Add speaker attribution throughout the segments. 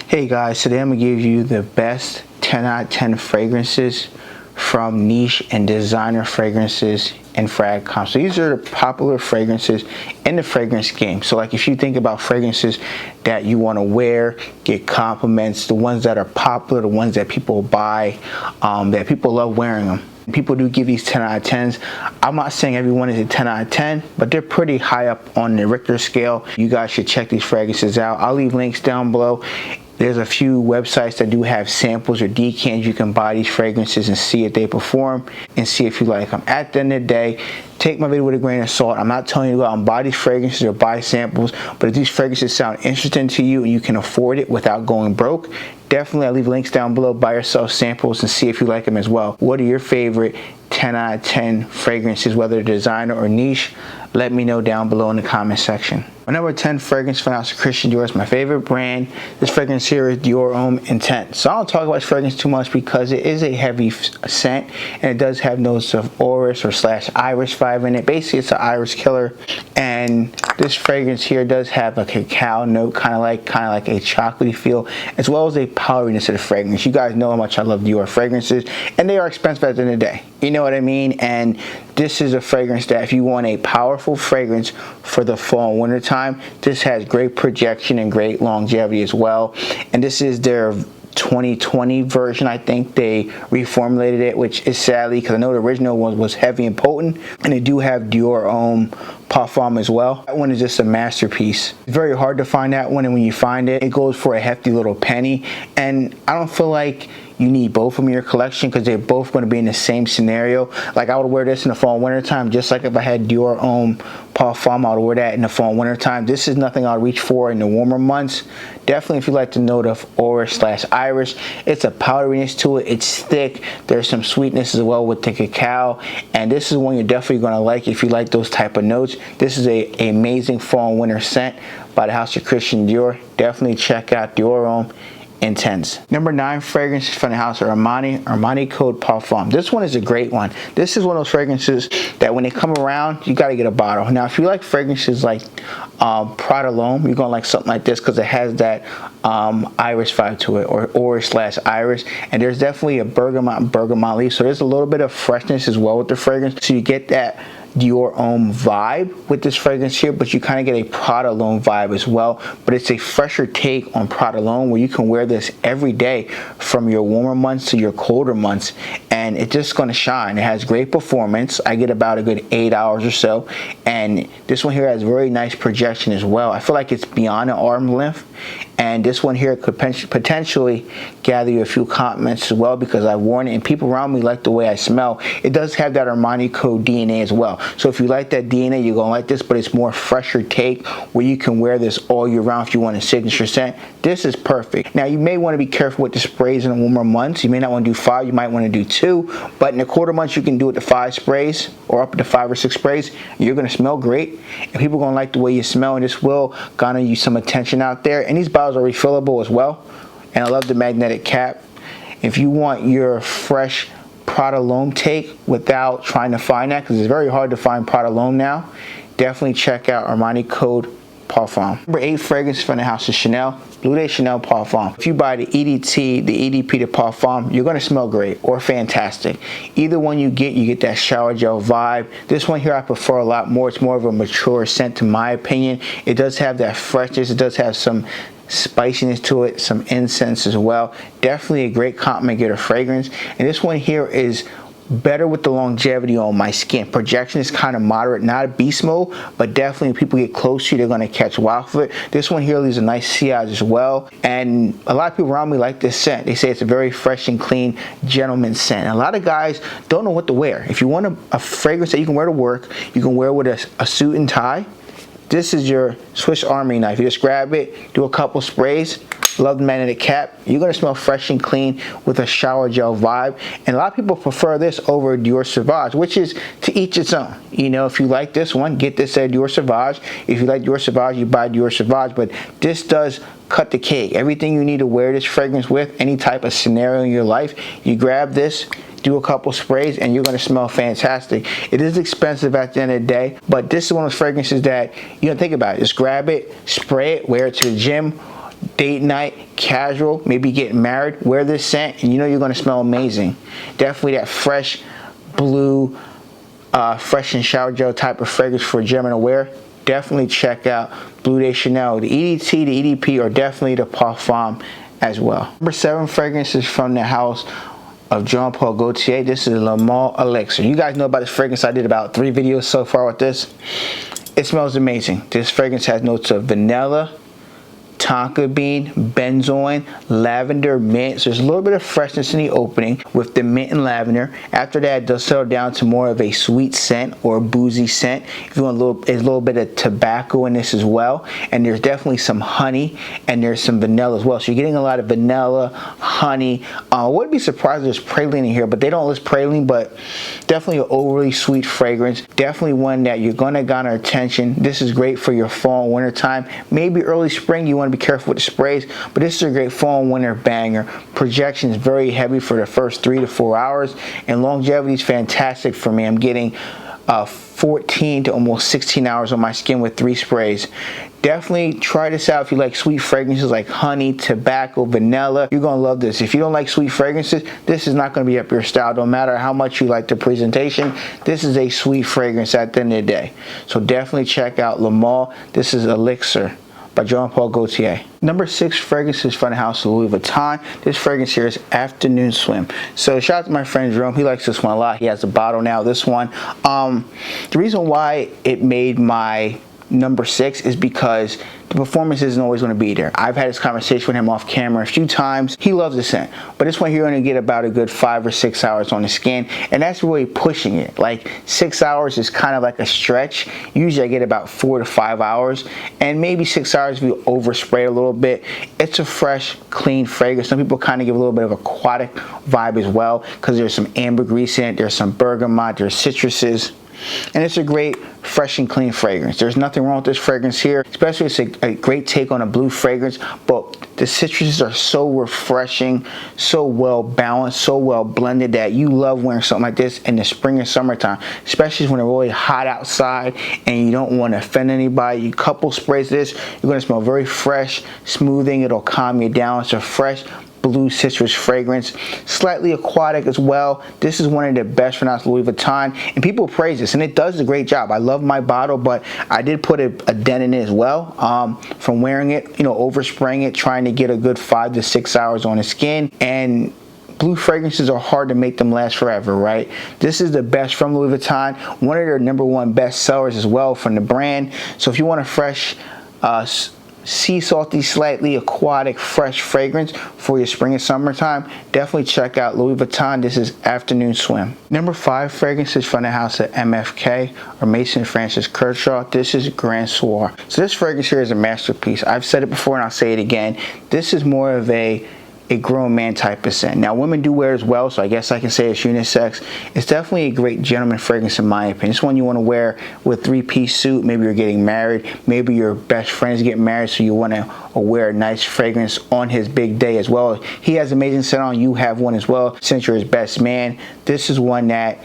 Speaker 1: Hey guys, today I'm going to give you the best 10 out of 10 fragrances from niche and designer fragrances and frag.com. So these are the popular fragrances in the fragrance game. So like if you think about fragrances that you want to wear, get compliments, the ones that are popular, the ones that people buy, that people love wearing them. People do give these 10 out of 10s. I'm not saying everyone is a 10 out of 10, but they're pretty high up on the Richter scale. You guys should check these fragrances out. I'll leave links down below. There's a few websites that do have samples or decants. You can buy these fragrances and see if they perform and see if you like them. At the end of the day, take my video with a grain of salt. I'm not telling you to go out and buy these fragrances or buy samples, but if these fragrances sound interesting to you and you can afford it without going broke, definitely I'll leave links down below. Buy yourself samples and see if you like them as well. What are your favorite 10 out of 10 fragrances, whether designer or niche? Let me know down below in the comment section. My number 10 fragrance from Christian Dior is my favorite brand. This fragrance here is Dior Homme Intense. So I don't talk about this fragrance too much because it is a heavy scent and it does have notes of orris or / iris vibe in it. Basically it's an iris killer, and this fragrance here does have a cacao note, kind of like a chocolatey feel, as well as a powderiness of the fragrance. You guys know how much I love Dior fragrances, and they are expensive at the end of the day. You know what I mean? And this is a fragrance that if you want a powerful fragrance for the fall and winter time, this has great projection and great longevity as well. And this is their 2020 version. I think they reformulated it, which is sadly, because I know the original one was heavy and potent, and they do have Dior Homme Parfum as well. That one is just a masterpiece. It's very hard to find that one, and when you find it, it goes for a hefty little penny. And I don't feel like you need both of them in your collection because they're both going to be in the same scenario. Like I would wear this in the fall and winter time, just like if I had Dior Homme Parfum, I would wear that in the fall and winter time. This is nothing I'll reach for in the warmer months. Definitely if you like the note of orris / iris, it's a powderiness to it. It's thick. There's some sweetness as well with the cacao, and this is one you're definitely going to like if you like those type of notes. This is a amazing fall and winter scent by the house of Christian Dior. Definitely check out Dior Homme Intense. Number 9 fragrance from the house of Armani Code Parfum. This one is a great one. This is one of those fragrances that when they come around, you got to get a bottle. Now, if you like fragrances like Prada L'Homme, you're going to like something like this because it has that iris vibe to it, or orris / iris. And there's definitely a bergamot leaf, so there's a little bit of freshness as well with the fragrance. So you get that Dior Homme vibe with this fragrance here, but you kind of get a Prada L'Homme vibe as well. But it's a fresher take on Prada L'Homme, where you can wear this every day from your warmer months to your colder months, and it's just going to shine. It has great performance. I get about a good 8 hours or so, and this one here has very nice projection as well. I feel like it's beyond an arm length, and this one here could potentially gather you a few compliments as well because I've worn it and people around me like the way I smell. It does have that Armani Code DNA as well. So if you like that DNA, you're going to like this, but it's more fresher take where you can wear this all year round if you want a signature scent. This is perfect. Now, you may want to be careful with the sprays in the warmer months. You may not want to do 5, you might want to do 2, but in the colder months, you can do it to 5 sprays or up to 5 or 6 sprays. You're going to smell great, and people are going to like the way you smell, and this will garner you some attention out there. And these bottles are refillable as well, and I love the magnetic cap. If you want your fresh Prada L'Homme take without trying to find that, because it's very hard to find Prada L'Homme now, definitely check out Armani Code Parfum. Number 8 fragrance from the house of Chanel, Bleu de Chanel Parfum. If you buy the EDT, the EDP, the Parfum, you're going to smell great or fantastic. Either one you get that shower gel vibe. This one here I prefer a lot more. It's more of a mature scent in my opinion. It does have that freshness. It does have some spiciness to it, some incense as well. Definitely a great compliment getter fragrance. And this one here is better with the longevity on my skin. Projection is kind of moderate, not a beast mode, but definitely when people get close to you, they're going to catch wild for it. This one here leaves a nice sillage as well, and a lot of people around me like this scent. They say it's a very fresh and clean gentleman scent. And a lot of guys don't know what to wear. If you want a fragrance that you can wear to work, you can wear with a suit and tie, this is your Swiss Army knife. You just grab it, do a couple sprays. Love the magnetic cap. You're going to smell fresh and clean with a shower gel vibe. And a lot of people prefer this over Dior Sauvage, which is to each its own. You know, if you like this one, get this at Dior Sauvage. If you like Dior Sauvage, you buy Dior Sauvage. But this does cut the cake. Everything you need to wear this fragrance with, any type of scenario in your life, you grab this, do a couple sprays, and you're going to smell fantastic. It is expensive at the end of the day, but this is one of those fragrances that you don't think about it. Just grab it, spray it, wear it to the gym, date night, casual, maybe getting married, wear this scent and you know you're going to smell amazing. Definitely that fresh blue, fresh and shower gel type of fragrance for gentlemen to wear. Definitely check out Bleu de Chanel. The EDT, the EDP are definitely the parfum as well. Number 7 fragrance is from the house of Jean Paul Gaultier. This is Le Male Elixir. You guys know about this fragrance. I did about 3 videos so far with this. It smells amazing. This fragrance has notes of vanilla, tonka bean, benzoin, lavender, mint. So there's a little bit of freshness in the opening with the mint and lavender. After that, it does settle down to more of a sweet scent or a boozy scent. If you want there's a little bit of tobacco in this as well. And there's definitely some honey and there's some vanilla as well. So you're getting a lot of vanilla, honey. I wouldn't be surprised if there's praline in here, but they don't list praline, but definitely an overly sweet fragrance. Definitely one that you're gonna garner attention. This is great for your fall and winter time. Maybe early spring, you want to be careful with the sprays, but this is a great fall and winter banger. Projection is very heavy for the first 3 to 4 hours, and longevity is fantastic for me. I'm getting 14 to almost 16 hours on my skin with 3 sprays. Definitely try this out if you like sweet fragrances like honey, tobacco, vanilla. You're gonna love this. If you don't like sweet fragrances, this is not gonna be up your style. No matter how much you like the presentation, this is a sweet fragrance at the end of the day. So definitely check out Le Male. This is Elixir by Jean Paul Gaultier. Number 6 fragrance is from the house of Louis Vuitton. This fragrance here is Afternoon Swim. So shout out to my friend Jerome. He likes this one a lot. He has a bottle now, this one. The reason why it made my number 6 is because the performance isn't always going to be there. I've had this conversation with him off camera a few times. He loves the scent, but this one here you're going to get about a good 5 or 6 hours on the skin, and that's really pushing it. Like 6 hours is kind of like a stretch. Usually I get about 4 to 5 hours, and maybe 6 hours if you overspray a little bit. It's a fresh, clean fragrance. Some people kind of give a little bit of aquatic vibe as well because there's some ambergris in it, there's some bergamot, there's citruses. And it's a great fresh and clean fragrance. There's nothing wrong with this fragrance here, especially it's a great take on a blue fragrance, but the citruses are so refreshing, so well balanced, so well blended that you love wearing something like this in the spring and summertime, especially when it's really hot outside and you don't want to offend anybody. You couple sprays this, you're going to smell very fresh, smoothing, it'll calm you down. It's a fresh blue citrus fragrance, slightly aquatic as well. This is one of the best from Louis Vuitton, and people praise this, and it does a great job. I love my bottle, but I did put a dent in it as well from wearing it, you know, overspraying it, trying to get a good 5 to 6 hours on the skin. And blue fragrances are hard to make them last forever, right? This is the best from Louis Vuitton, one of their #1 best sellers as well from the brand. So if you want a fresh sea salty, slightly aquatic, fresh fragrance for your spring and summertime, definitely check out Louis Vuitton. This is Afternoon Swim. Number 5 fragrance is from the house of MFK or Mason Francis Kershaw. This is Grand Soir. So this fragrance here is a masterpiece. I've said it before and I'll say it again. This is more of a grown man type of scent. Now women do wear it as well, so I guess I can say it's unisex. It's definitely a great gentleman fragrance in my opinion. It's one you want to wear with 3-piece suit. Maybe you're getting married, maybe your best friend's getting married, so you want to wear a nice fragrance on his big day as well. He has amazing scent on, you have one as well since you're his best man. This is one that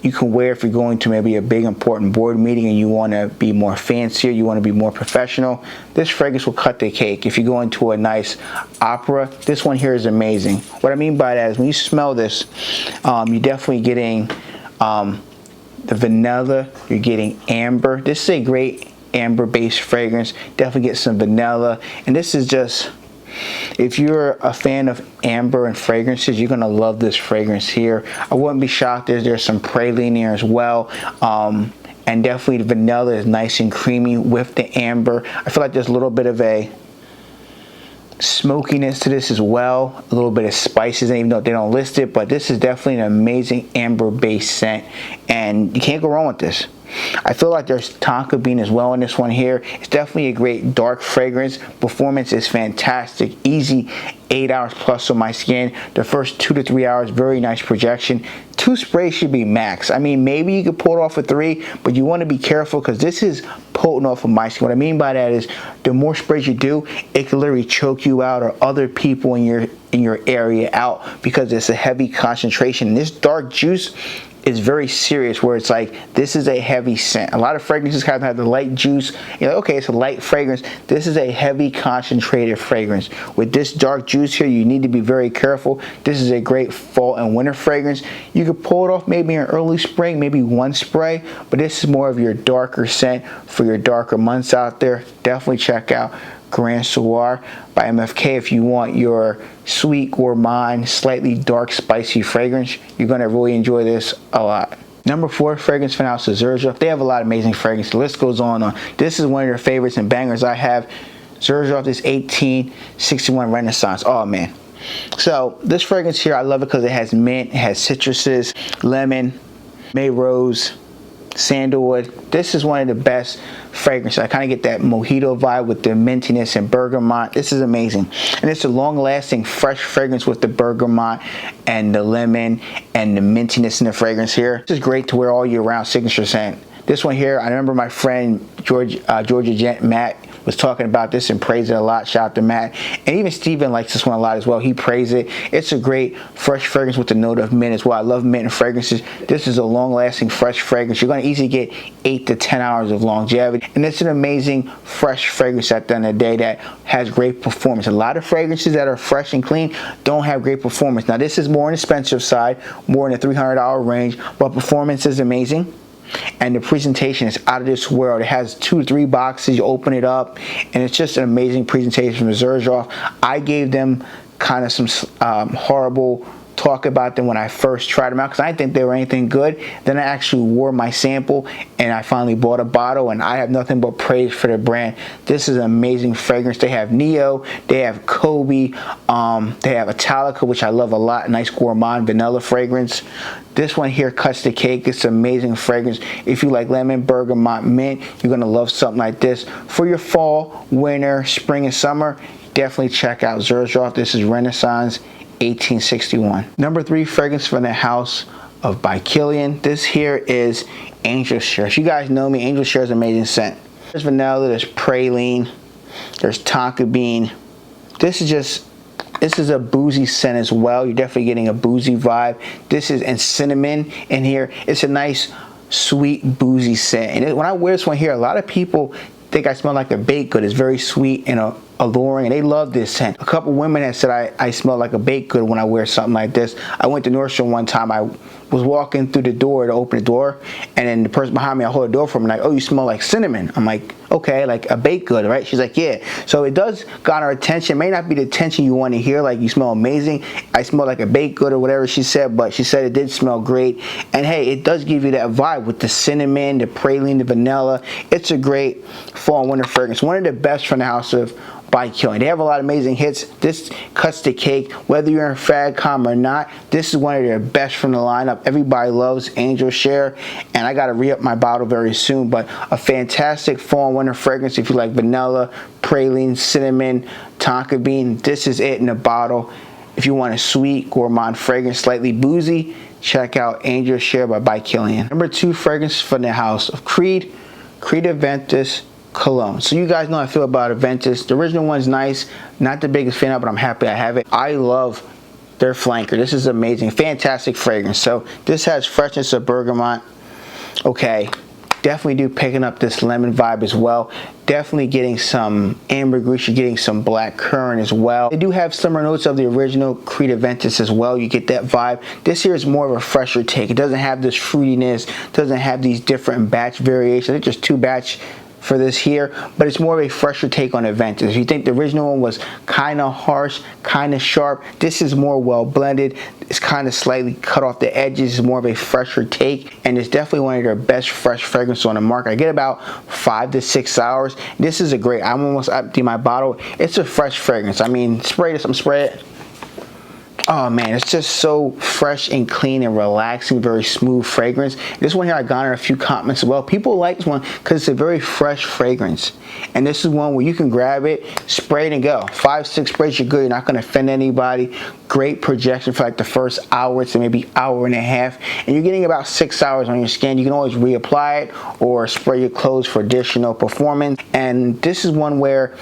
Speaker 1: you can wear if you're going to maybe a big important board meeting and you want to be more fancier, you want to be more professional. This fragrance will cut the cake. If you go into a nice opera, this one here is amazing. What I mean by that is when you smell this, you're definitely getting the vanilla, you're getting amber. This is a great amber based fragrance. Definitely get some vanilla, and this is just, if you're a fan of amber and fragrances, you're going to love this fragrance here. I wouldn't be shocked if there's some praline here as well. And definitely the vanilla is nice and creamy with the amber. I feel like there's a little bit of a smokiness to this as well, a little bit of spices, even though they don't list it, but this is definitely an amazing amber based scent, and you can't go wrong with this. I feel like there's tonka bean as well in this one here. It's definitely a great dark fragrance. Performance is fantastic. Easy 8 hours plus on my skin. The first 2 to 3 hours, very nice projection. 2 sprays should be max. I mean, maybe you could pull it off with 3, but you want to be careful because this is potent off of my skin. What I mean by that is the more sprays you do, it can literally choke you out or other people in your area out because it's a heavy concentration. And this dark juice is very serious, where it's like, this is a heavy scent. A lot of fragrances kind of have the light juice. You're like, okay, it's a light fragrance. This is a heavy concentrated fragrance. With this dark juice here, you need to be very careful. This is a great fall and winter fragrance. You could pull it off maybe in early spring, maybe one spray, but this is more of your darker scent for your darker months out there. Definitely check out Grand Soir by MFK if you want your sweet, gourmand, slightly dark, spicy fragrance. You're going to really enjoy this a lot. Number 4 fragrance from the house is Xerjoff. They have a lot of amazing fragrances. The list goes on. This is one of their favorites and bangers I have. Xerjoff, this 1861 Renaissance. Oh man. So this fragrance here, I love it because it has mint, it has citruses, lemon, May rose, sandalwood. This is one of the best fragrances. I kind of get that mojito vibe with the mintiness and bergamot. This is amazing. And it's a long-lasting, fresh fragrance with the bergamot and the lemon and the mintiness in the fragrance here. This is great to wear all year round, signature scent. This one here, I remember my friend Georgia Matt was talking about this and praised it a lot. Shout out to Matt. And even Steven likes this one a lot as well. He praised it. It's a great fresh fragrance with the note of mint as well. I love mint and fragrances. This is a long-lasting fresh fragrance. You're going to easily get 8 to 10 hours of longevity. And it's an amazing fresh fragrance at the end of the day that has great performance. A lot of fragrances that are fresh and clean don't have great performance. Now this is more on the expensive side, more in the $300 range, but performance is amazing. And the presentation is out of this world. It has 2 or 3 boxes. You open it up, and it's just an amazing presentation from Xerjoff. I gave them kind of some horrible talk about them when I first tried them out because I didn't think they were anything good. Then I actually wore my sample, and I finally bought a bottle, and I have nothing but praise for the brand. This is an amazing fragrance. They have Neo, they have Kobe, they have Italica, which I love a lot. Nice gourmand vanilla fragrance. This one here cuts the cake. It's an amazing fragrance. If you like lemon, bergamot, mint, you're going to love something like this. For your fall, winter, spring, and summer, definitely check out Xerjoff. This is Renaissance 1861. Number 3 fragrance from the house of by Kilian. This here is Angel Share. If you guys know me, Angel Share is an amazing scent. There's vanilla, there's praline, there's tonka bean. This is a boozy scent as well. You're definitely getting a boozy vibe. This is, and cinnamon in here. It's a nice, sweet, boozy scent. And when I wear this one here, a lot of people think I smell like a baked good. It's very sweet and alluring, and they love this scent. A couple women have said I smell like a baked good when I wear something like this. I went to Nordstrom one time. I was walking through the door to open the door, and then the person behind me, I hold the door for me, like, oh, you smell like cinnamon. I'm like, okay, like a baked good, right? She's like, yeah. So it does got our attention. It may not be the attention you want to hear, like you smell amazing. I smell like a baked good or whatever she said, but she said it did smell great. And hey, it does give you that vibe with the cinnamon, the praline, the vanilla. It's a great fall and winter fragrance. One of the best from the house of by Kilian. They have a lot of amazing hits. This cuts the cake. Whether you're in FragCom or not, this is one of their best from the lineup. Everybody loves Angel Share, and I got to re-up my bottle very soon, but a fantastic fall and winter fragrance if you like vanilla, praline, cinnamon, tonka bean. This is it in a bottle. If you want a sweet, gourmand fragrance, slightly boozy, check out Angel Share by Kilian. Number 2 fragrance from the house of Creed Aventus Cologne. So you guys know how I feel about Aventus. The original one's nice. Not the biggest fan of it, but I'm happy I have it. I love their flanker. This is amazing. Fantastic fragrance. So this has freshness of bergamot. Okay. Definitely do picking up this lemon vibe as well. Definitely getting some ambergris. You're getting some black currant as well. They do have similar notes of the original Creed Aventus as well. You get that vibe. This here is more of a fresher take. It doesn't have this fruitiness. Doesn't have these different batch variations. I think there's 2 batch for this here, but it's more of a fresher take on Aventus. If you think the original one was kind of harsh, kind of sharp, this is more well blended. It's kind of slightly cut off the edges. It's more of a fresher take, and it's definitely one of their best fresh fragrances on the market. I get about 5 to 6 hours. This is a great, I'm almost empty my bottle. It's a fresh fragrance. I mean, spray this, I'm spray it. Oh man, it's just so fresh and clean and relaxing, very smooth fragrance. This one here, I garnered a few compliments as well. People like this one because it's a very fresh fragrance. And this is one where you can grab it, spray it, and go. 5, 6 sprays, you're good. You're not going to offend anybody. Great projection for like the first hour to maybe hour and a half. And you're getting about 6 hours on your skin. You can always reapply it or spray your clothes for additional performance. And this is one where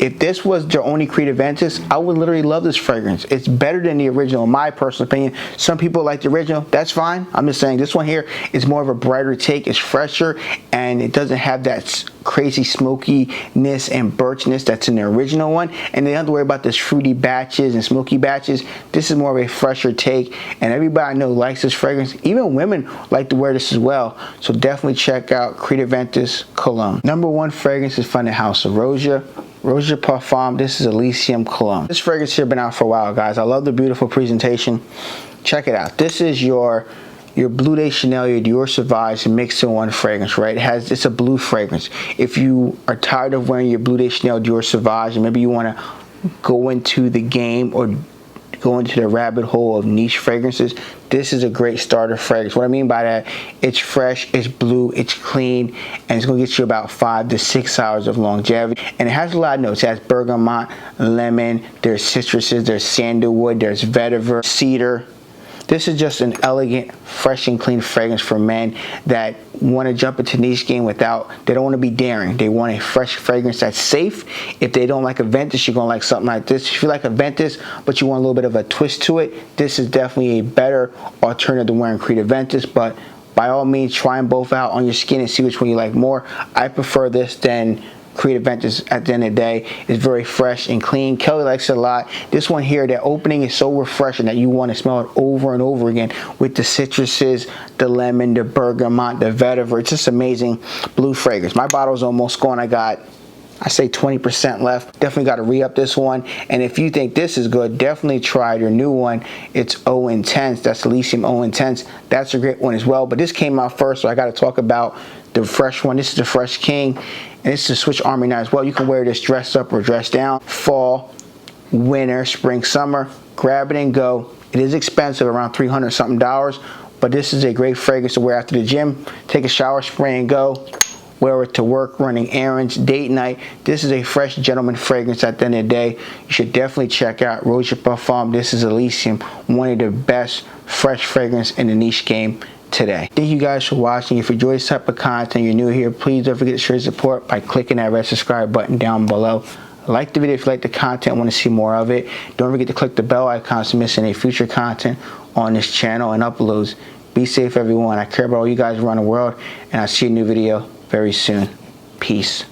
Speaker 1: If this was their only Creed Aventus, I would literally love this fragrance. It's better than the original, in my personal opinion. Some people like the original. That's fine. I'm just saying this one here is more of a brighter take. It's fresher, and it doesn't have that crazy smokiness and birchness that's in the original one. And they don't have to worry about this fruity batches and smoky batches. This is more of a fresher take, and everybody I know likes this fragrance. Even women like to wear this as well. So definitely check out Creed Aventus Cologne. Number 1 fragrance is from the house of Roja Parfum. This is Elysium Cologne. This fragrance here been out for a while, guys. I love the beautiful presentation. Check it out. This is your Bleu de Chanel, your Dior Sauvage mixed in one fragrance, right? It's a blue fragrance. If you are tired of wearing your Bleu de Chanel Dior Sauvage, and maybe you want to go into the game or go into the rabbit hole of niche fragrances, this is a great starter fragrance. What I mean by that, it's fresh, it's blue, it's clean, and it's going to get you about 5 to 6 hours of longevity. And it has a lot of notes. It has bergamot, lemon, there's citruses, there's sandalwood, there's vetiver, cedar. This is just an elegant, fresh and clean fragrance for men that want to jump into niche game they don't want to be daring. They want a fresh fragrance that's safe. If they don't like Aventus, you're going to like something like this. If you like Aventus, but you want a little bit of a twist to it, this is definitely a better alternative than wearing Creed Aventus. But by all means, try them both out on your skin and see which one you like more. I prefer this than Creed Aventus. At the end of the day, it's very fresh and clean. Kelly likes it a lot. This one here, the opening is so refreshing that you want to smell it over and over again with the citruses, the lemon, the bergamot, the vetiver. It's just amazing blue fragrance. My bottle's almost gone. I say 20% left. Definitely got to re-up this one. And if you think this is good, definitely try their new one. It's O Intense. That's Elysium O Intense. That's a great one as well. But this came out first, so I got to talk about the fresh one. This is the Fresh King. And this is a Switch Army Night as well. You can wear this dressed up or dressed down. Fall, winter, spring, summer. Grab it and go. It is expensive, around $300 something, but this is a great fragrance to wear after the gym. Take a shower, spray and go. Wear it to work, running errands, date night. This is a fresh gentleman fragrance at the end of the day. You should definitely check out Roja Parfum. This is Elysium, one of the best fresh fragrance in the niche game today. Thank you guys for watching. If you enjoy this type of content, you're new here, please don't forget to show your support by clicking that red subscribe button down below. Like the video if you like the content, want to see more of it. Don't forget to click the bell icon to miss any future content on this channel and uploads. Be safe, everyone. I care about all you guys around the world, and I'll see you in a new video very soon. Peace.